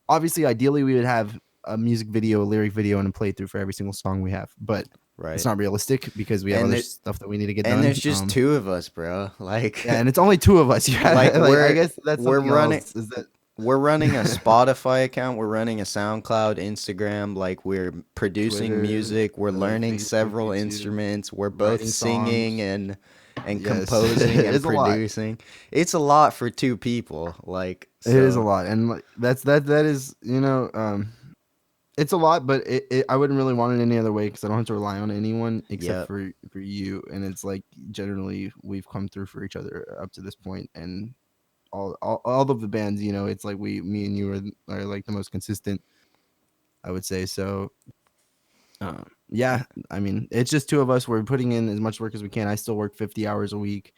Obviously, ideally, we would have a music video, a lyric video, and a playthrough for every single song we have, but Right. it's not realistic because we have And other there- stuff that we need to get And done. there's just two of us, bro. Like, Yeah, and it's only two of us. Yeah, like like I guess that's we're something running else. Is that we're running a Spotify account, we're running a SoundCloud, Instagram, like we're producing Twitter, music, we're learning Facebook, several YouTube, instruments, we're both writing singing songs. and Yes, composing and it's a lot. producing. It's a lot for two people. Like, It is a so lot, and like, that is it's a lot, but I wouldn't really want it any other way because I don't have to rely on anyone except Yep. for you. And it's like generally we've come through for each other up to this point, and all of the bands, you know, it's like me and you are like the most consistent, I would say. So yeah, I mean, it's just two of us. We're putting in as much work as we can. I still work 50 hours a week,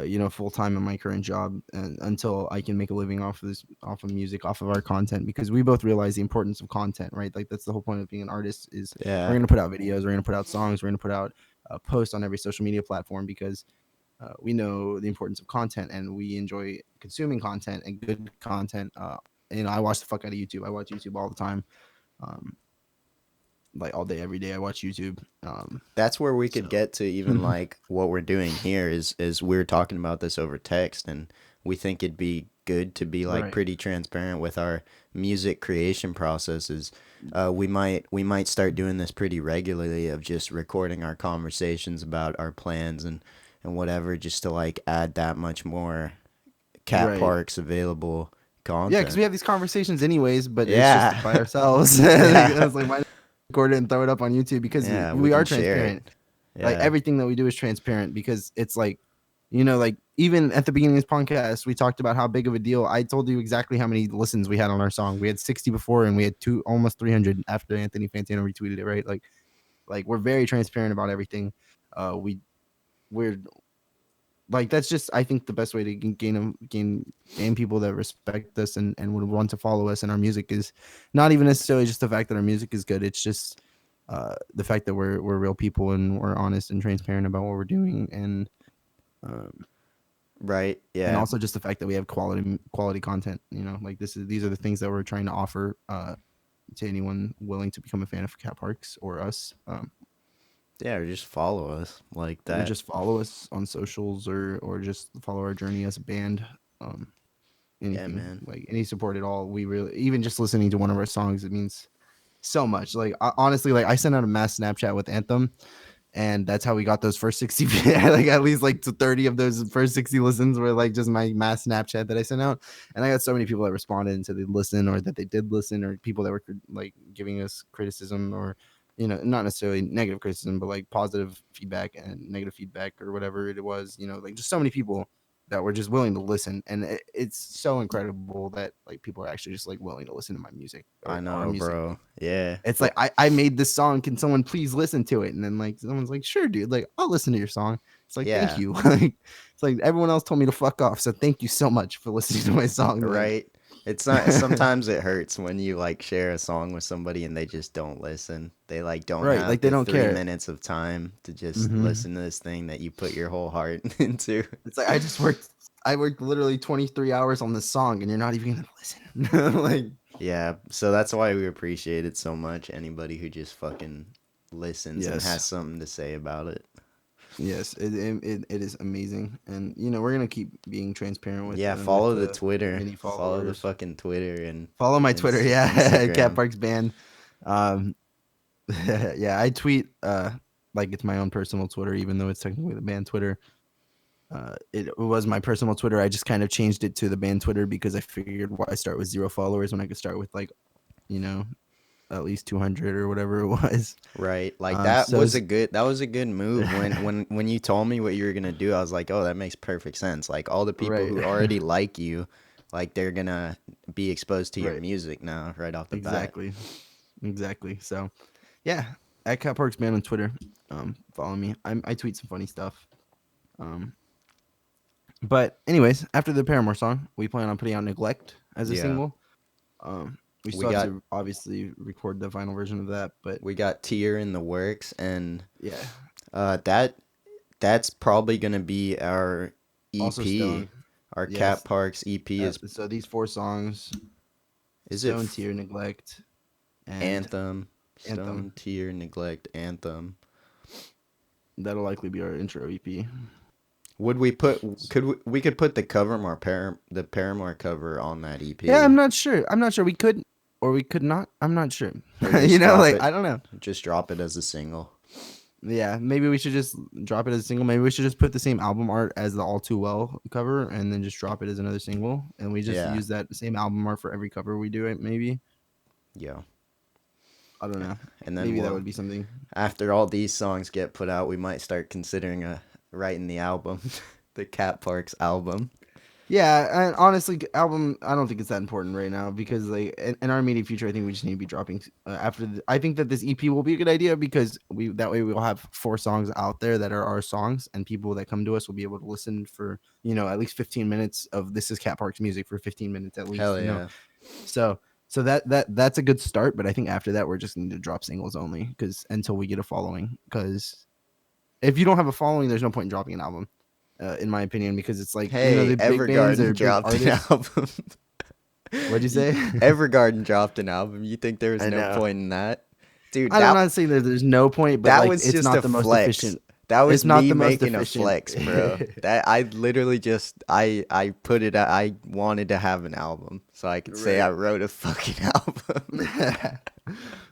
you know, full time in my current job, and until I can make a living off of this, off of music, off of our content, because we both realize the importance of content, right? Like that's the whole point of being an artist is we're Yeah. gonna put out videos, we're gonna put out songs, we're gonna put out posts on every social media platform because we know the importance of content and we enjoy consuming content and good content. You know, I watch the fuck out of YouTube. I watch YouTube all the time. Um, like all day, every day. I watch YouTube. That's where we could So get to even like what we're doing here is we're talking about this over text, and we think it'd be good to be like right, pretty transparent with our music creation processes. We might start doing this pretty regularly of just recording our conversations about our plans and whatever, just to like add that much more cat right. parks available Yeah, because we content. have these conversations anyways, but it's just Yeah. by ourselves. Yeah. It's like why not record it and throw it up on YouTube because Yeah, we we are can share it. transparent. Like Yeah. everything that we do is transparent because it's like, you know, like even at the beginning of this podcast, we talked about how big of a deal. I told you exactly how many listens we had on our song. We had 60 before, and we had almost 300 after Anthony Fantano retweeted it. Right, like we're very transparent about everything. We we're like that's just I think the best way to gain people that respect us and would want to follow us and our music is not even necessarily just the fact that our music is good. It's just the fact that we're real people and we're honest and transparent about what we're doing, um, Right. and Yeah. also just the fact that we have quality content. You know, like these are the things that we're trying to offer to anyone willing to become a fan of Cat Parks or us. Yeah, or just follow us like Or that. just follow us on socials or just follow our journey as a band. Um, Yeah, Anything man. like any support at all, we really, even just listening to one of our songs, it means so much. Like honestly, like I sent out a mass Snapchat with Anthem, and that's how we got those first 60 like at least like to 30 of those first 60 listens were like just my mass Snapchat that I sent out, and I got so many people that responded and said they listened or that they did listen, or people that were like giving us criticism, or you know, not necessarily negative criticism but like positive feedback and negative feedback or whatever it was, you know, like just so many people that were just willing to listen, and it's so incredible that like people are actually just like willing to listen to my music I or our know, music. bro. Yeah. It's like Well, I made this song. Can someone please listen to it? And then like someone's like, sure, dude. Like I'll listen to your song. It's like thank yeah. you. Like it's like everyone else told me to fuck off. So thank you so much for listening to my song. Like Right. It's not sometimes it hurts when you like share a song with somebody and they just don't listen. They like don't right, have like they the don't three care. minutes of time to just Hmm. listen to this thing that you put your whole heart into. It's like I worked literally 23 hours on this song, and you're not even gonna listen. Like Yeah, so that's why we appreciate it so much. Anybody who just fucking listens and has yes, something to say about it. yes, it is amazing, and you know we're gonna keep being transparent Yeah, with follow the the Twitter. many Follow the followers. fucking Twitter and Follow my Twitter, yeah, Cat Instagram. Parks Band. Um, yeah, I tweet like it's my own personal Twitter, even though it's technically the band Twitter. It was my personal Twitter. I just kind of changed it to the band Twitter because I figured why start with 0 followers when I could start with like, you know, at least 200 or whatever it was. Right. Like So it's that was a good move. When you told me what you were gonna do, I was like, oh, that makes perfect sense. Like all the people right, who already like you, like they're gonna be exposed to your right, music now, right off the bat. exactly, exactly. So yeah, at Cat Parks Band on Twitter. Follow me. I tweet some funny stuff. Um, but anyways, after the Paramore song, we plan on putting out Neglect as a Yeah. single. We We still have got to obviously record the final version of that, but we got Tier in the works, and yeah. that that's probably gonna be our Also EP. Stone, Our Cat yes. Parks EP is So these four songs: is it Stone, Tear, Neglect, and Anthem, Anthem. Stone, Tier, Neglect, Anthem. That'll likely be our intro EP. Would we put we could put the the Paramore cover on that Yeah, EP, I'm not sure. I'm not sure. We could or we could not. I'm not sure. or You just know, like I don't know. drop it as a single. Yeah, maybe we should just drop it as a single. Maybe we should just put the same album art as the All Too Well cover, and then just drop it as another single, and we just Yeah, use that same album art for every cover we do. It maybe. yeah. I don't know. And then Maybe that we'll would be something. after all these songs get put out, we might start considering writing the album, the Cat Parks album. Yeah, and honestly, album I don't think it's that important right now because like in our immediate future, I think we just need to be dropping after. I think that this EP will be a good idea because we that way we'll have 4 songs out there that are our songs, and people that come to us will be able to listen for at least 15 minutes of this is Cat Park's music for 15 minutes at least. Hell yeah. So that's a good start, but I think after that we're just going to drop singles only because until we get a following, because if you don't have a following, there's no point in dropping an album. In my opinion, because it's like Hey, the big bands Evergarden or big dropped an artists. album. What'd you say? Evergarden dropped an album. You think there was I no know. point in that? Dude, I'm not saying that there's no point, but that like was it's just not a the most flex. efficient. That was It's not me the most making a efficient. flex, bro. That I literally just I put it I wanted to have an album so I could say I Right. wrote a fucking album.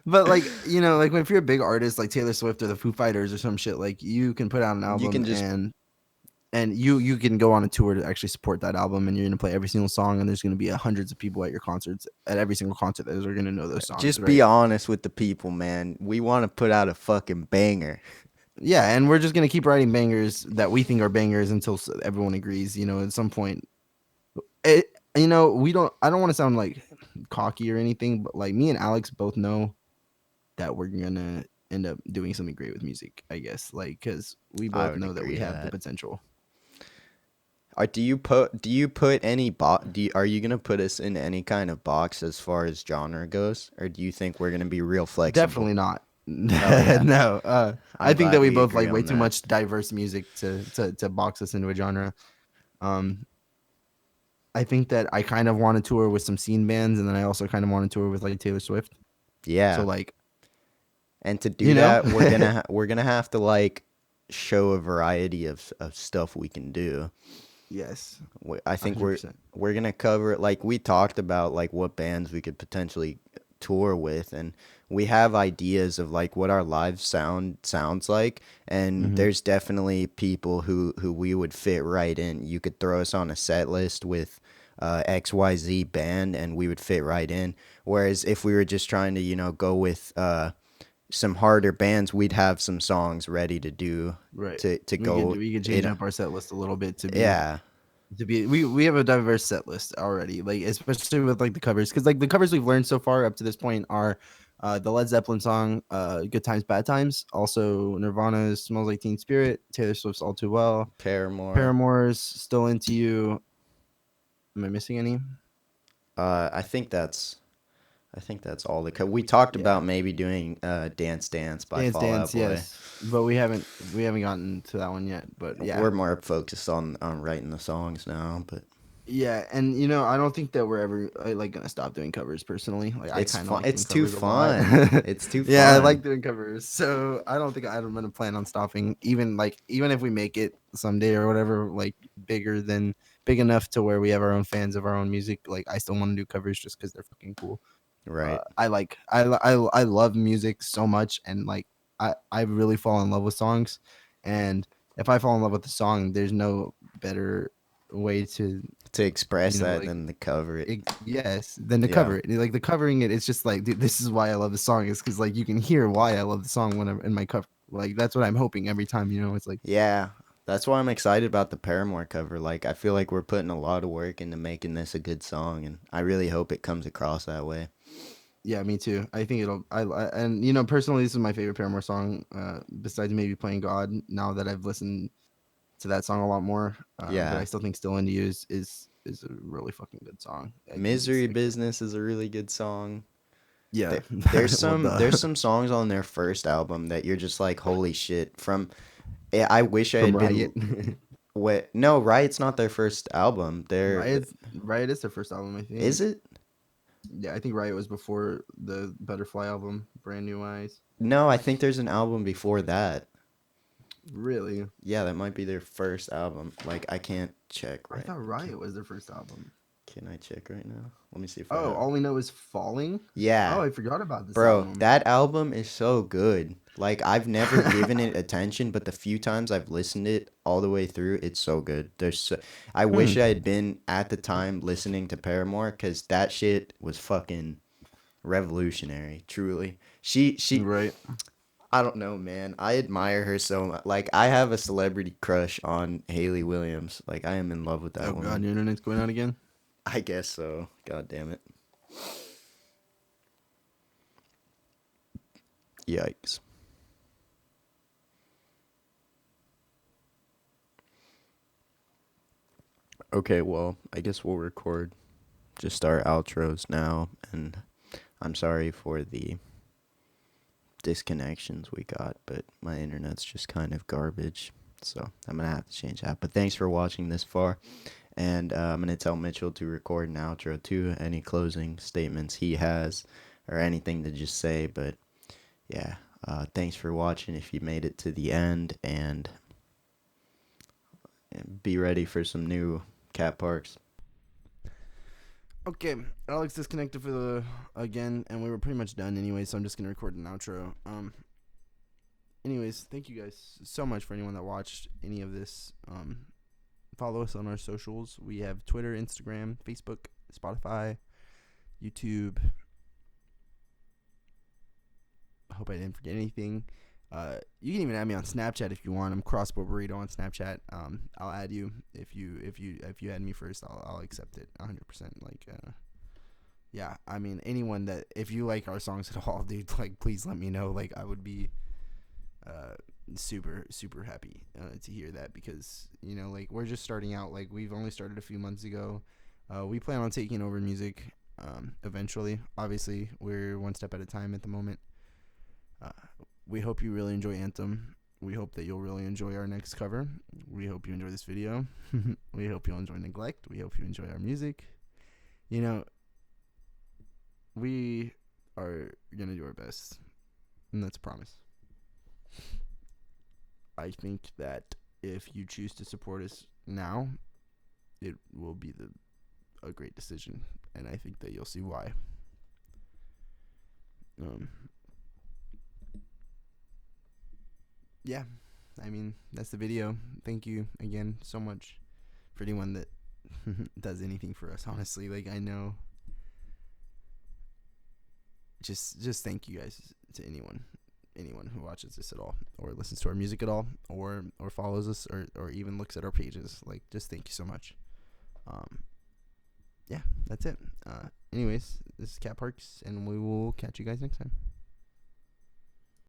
But like like if you're a big artist like Taylor Swift or the Foo Fighters or some shit, like you can put out an You album can just and you can go on a tour to actually support that album, and you're gonna play every single song, and there's gonna be hundreds of people at your concerts at every single concert that are gonna know those songs, be right? honest with the people, man. We want to put out a fucking banger. Yeah, and we're just gonna keep writing bangers that we think are bangers until everyone agrees. At some point, it, we don't. I don't want to sound like cocky or anything, but like me and Alex both know that we're gonna end up doing something great with music. I guess, like, because we I both would know that agree we to have the that. potential. Do you put any are you gonna put us in any kind of box as far as genre goes, or do you think we're gonna be real flexible? Definitely not. Hell yeah. No, I I'm think that glad we we both agree like way on too that. much diverse music to box us into a genre. Um, I think that I kind of want to tour with some scene bands, and then I also kind of want to tour with like Taylor Swift. So Yeah. like, And to do you know, that, we're gonna have to like show a variety of stuff we can do. yes, I think 100%. we're gonna cover like we talked about like what bands we could potentially tour with, and we have ideas of like what our live sounds like, and Hmm. there's definitely people who we would fit right in. You could throw us on a set list with XYZ band and we would fit right in. Whereas if we were just trying to, go with some harder bands, we'd have some songs ready to do Right. to We could go we could change in. up our set list a little bit Yeah, to be we have a diverse set list already, like especially with like the covers, because like the covers we've learned so far up to this point are the Led Zeppelin song Good Times Bad Times, also Nirvana's Smells Like Teen Spirit, Taylor Swift's All Too Well, Paramore. Paramore's Still Into You. Am I missing any? I think that's all we talked Yeah. about maybe doing Dance Dance by Dance Fall Out Dance, Boy. yes, but we haven't gotten to that one yet, but yeah. We're more focused on writing the songs now, but Yeah, and I don't think that we're ever like gonna stop doing covers personally. Like I it's kind of fun. like doing It's too covers a lot. fun. It's too Yeah, I fun. like doing covers. So I don't think I'm gonna plan on stopping. Even if we make it someday or whatever, like big enough to where we have our own fans of our own music. Like I still want to do covers just because they're fucking cool. Right. I love music so much, and like I really fall in love with songs, and if I fall in love with the song, there's no better way to To express that like than to cover it. yes, then to Yeah. cover it. Like the covering it, it's just like, dude, this is why I love the song, is because like you can hear why I love the song when I'm in my cover. Like that's what I'm hoping every time. It's like, Yeah. That's why I'm excited about the Paramore cover. Like I feel like we're putting a lot of work into making this a good song, and I really hope it comes across that way. yeah, me too. I think it'll. And personally, this is my favorite Paramore song. Besides maybe Playing God. Now that I've listened to that song a lot more, but I Yeah. still think Still Into You is a really fucking good song. I think it's Misery like, Business is a really good song. yeah. There's Well, some duh. there's some songs on their first album that you're just like, holy shit. I wish I From had Riot. been. What? No, Riot's not their first album. Riot is their first album, I Is think. it? Yeah, I think Riot was before the Butterfly album, Brand New Eyes. No, I think there's an album before that. Really? Yeah, that might be their first album. Like I can't check I right. thought Riot was their first album. Can I check right now? Let me see if I Oh, have. All We Know Is Falling? Oh, Yeah, I forgot about this bro, album. that album is so good. Like I've never given it attention, but the few times I've listened it all the way through, it's so good. I Hmm. wish I had been at the time listening to Paramore because that shit was fucking revolutionary, truly. She Right. I don't know, man. I admire her so much. Like I have a celebrity crush on Haley Williams. Like I am in love with Oh that god, woman. your internet's going out again. I guess so. God damn it. Yikes. Okay, well, I guess we'll record just our outros now, and I'm sorry for the disconnections we got, but my internet's just kind of garbage. So I'm gonna have to change that. But thanks for watching this far, and I'm gonna tell Mitchell to record an outro too. Any closing statements he has, or anything to just say. But yeah, thanks for watching. If you made it to the end, and be ready for some new cat parks. Okay, Alex disconnected for the again, and we were pretty much done anyway, so I'm just gonna record an outro. Anyways, thank you guys so much for anyone that watched any of this. Follow us on our socials. We have Twitter, Instagram, Facebook, Spotify, YouTube. I hope I didn't forget anything. You can even add me on Snapchat if you want. I'm Crossbow Burrito on Snapchat. I'll add you if you add me first. I'll accept it 100%. Like, yeah. I mean, anyone that if you like our songs at all, dude, like, please let me know. Like, I would be, super happy to hear that because like we're just starting out. Like, we've only started a few months ago. We plan on taking over music, eventually. Obviously, we're one step at a time at the moment. We hope you really enjoy Anthem. We hope that you'll really enjoy our next cover. We hope you enjoy this video. We hope you'll enjoy Neglect. We hope you enjoy our music. We are going to do our best. And that's a promise. I think that if you choose to support us now, it will be a great decision. And I think that you'll see why. Yeah, I mean, that's the video. Thank you again so much for anyone that does anything for us, honestly. Like, I know. Just thank you guys to anyone who watches this at all or listens to our music at all or follows us or even looks at our pages. Like, just thank you so much. Yeah, that's it. Anyways, this is Cat Parks, and we will catch you guys next time.